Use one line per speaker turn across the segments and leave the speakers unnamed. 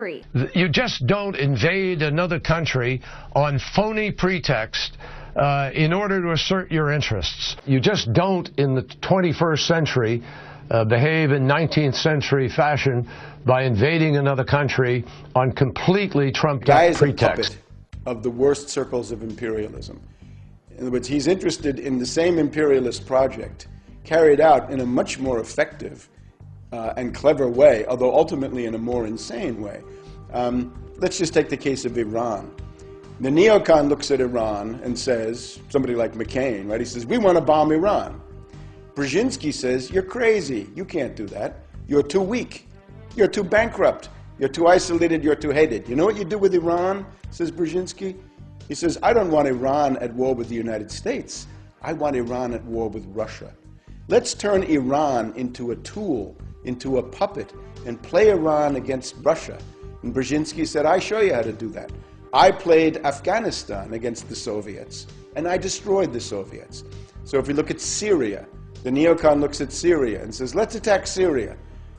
You just don't invade another country on phony pretext in order to assert your interests. You just don't, in the 21st century, behave in 19th century fashion by invading another country on completely trumped-up pretext.
The guy is a puppet of the worst circles of imperialism. In other words, he's interested in the same imperialist project carried out in a much more effective and clever way, although ultimately in a more insane way. Let's just take the case of Iran. The neocon looks at Iran and says, somebody like McCain, right? He says, we want to bomb Iran. Brzezinski says, you're crazy. You can't do that. You're too weak. You're too bankrupt. You're too isolated. You're too hated. You know what you do with Iran, says Brzezinski? He says, I don't want Iran at war with the United States. I want Iran at war with Russia. Let's turn Iran into a tool, into a puppet, and play Iran against Russia. And Brzezinski said, I show you how to do that. I played Afghanistan against the Soviets, and I destroyed the Soviets. So if we look at Syria, the neocon looks at Syria and says, let's attack Syria.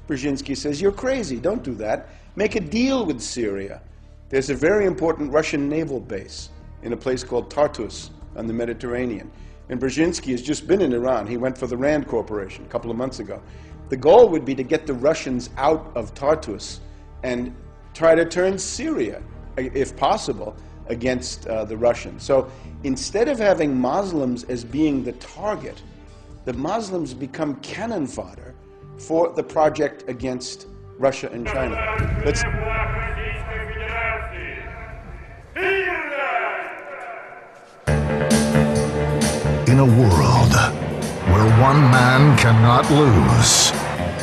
Brzezinski says, you're crazy, don't do that. Make a deal with Syria. There's a very important Russian naval base in a place called Tartus on the Mediterranean. And Brzezinski has just been in Iran. He went for the Rand Corporation a couple of months ago. The goal would be to get the Russians out of Tartus and try to turn Syria, if possible, against the Russians. So instead of having Muslims as being the target, the Muslims become cannon fodder for the project against Russia and China.
In a world where one man cannot lose,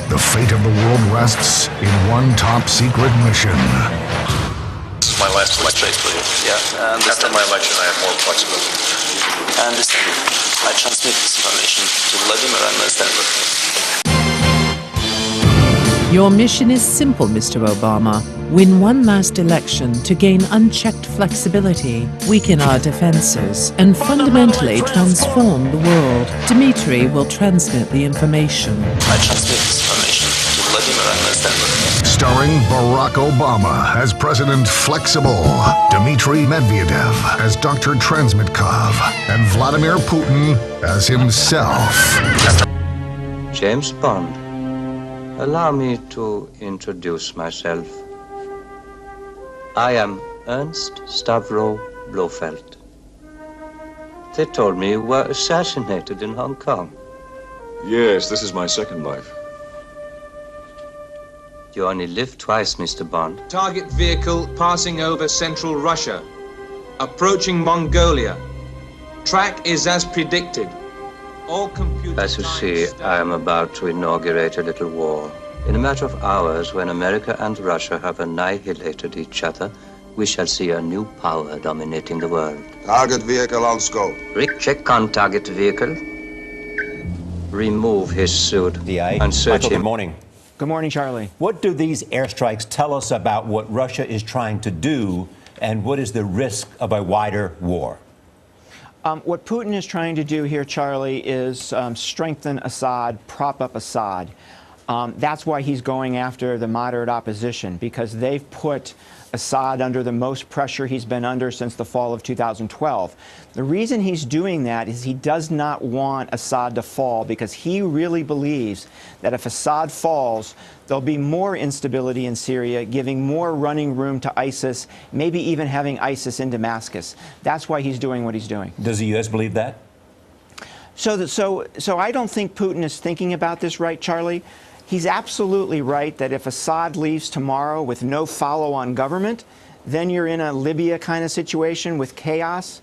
the fate of the world rests in one top secret mission.
This is my last election, yeah. After my election, I have more flexibility.
I understand. I transmit this information to Vladimir and Stanford.
Your mission is simple, Mr. Obama. Win one last election to gain unchecked flexibility, weaken our defenses, and fundamentally transform the world. Dmitry will transmit the information.
I transmit this information to Vladimir and Stanford.
Starring Barack Obama as President Flexible, Dmitry Medvedev as Dr. Transmitkov, and Vladimir Putin as himself.
James Bond. Allow me to introduce myself. I am Ernst Stavro Blofeld. They told me you were assassinated in Hong Kong.
Yes, this is my second life.
You only live twice, Mr. Bond.
Target vehicle passing over central Russia. Approaching Mongolia. Track is as predicted. All computer
As you see, I am about to inaugurate a little war. In a matter of hours, when America and Russia have annihilated each other, we shall see a new power dominating the world.
Target vehicle on scope.
Rick, check on target vehicle. Remove his suit and search him.
Good morning.
Good morning, Charlie.
What do these airstrikes tell us about what Russia is trying to do, and what is the risk of a wider war?
What Putin is trying to do here, Charlie, is strengthen Assad, prop up Assad. That's why he's going after the moderate opposition, because they've put Assad under the most pressure he's been under since the fall of 2012. The reason he's doing that is he does not want Assad to fall, because he really believes that if Assad falls, there'll be more instability in Syria, giving more running room to ISIS, maybe even having ISIS in Damascus. That's why he's doing what he's doing.
Does the U.S. believe that?
So I don't think Putin is thinking about this right, Charlie. He's absolutely right that if Assad leaves tomorrow with no follow-on government, then you're in a Libya kind of situation with chaos.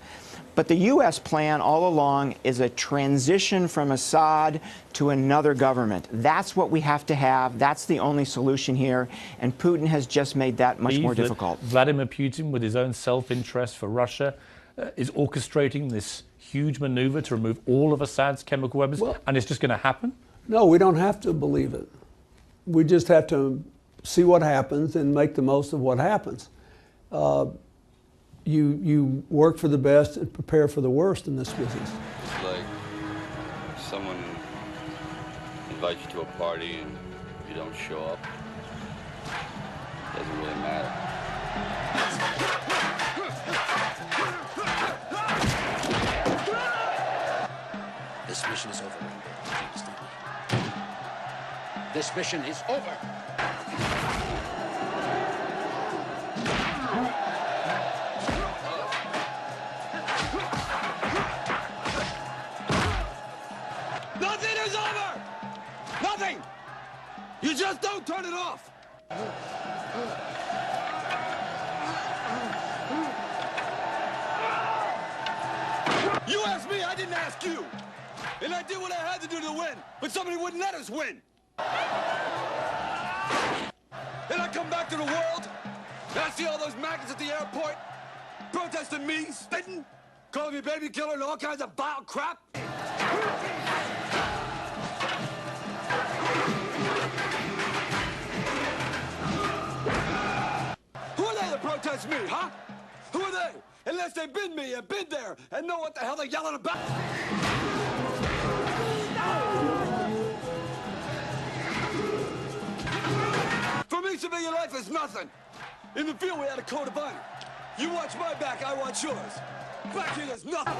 But the U.S. plan all along is a transition from Assad to another government. That's what we have to have. That's the only solution here. And Putin has just made that much more difficult.
Vladimir Putin, with his own self-interest for Russia, is orchestrating this huge maneuver to remove all of Assad's chemical weapons, and it's just going to happen?
No, we don't have to believe it. We just have to see what happens and make the most of what happens. You work for the best and prepare for the worst in this business.
It's like someone invites you to a party and you don't show up. doesn't really matter.
This mission is over, Rambo. Do you understand me? This mission is over.
Nothing is over! Nothing! You just don't turn it off! You asked me, I didn't ask you! And I did what I had to do to win, but somebody wouldn't let us win! Then I come back to the world, and I see all those maggots at the airport protesting me, spitting, calling me baby killer and all kinds of vile crap. Who are they to protest me, huh? Who are they? Unless they've been me and been there and know what the hell they're yelling about. For me, civilian life is nothing. In the field, we had a code of honor. You watch my back, I watch yours. Back here, there's nothing.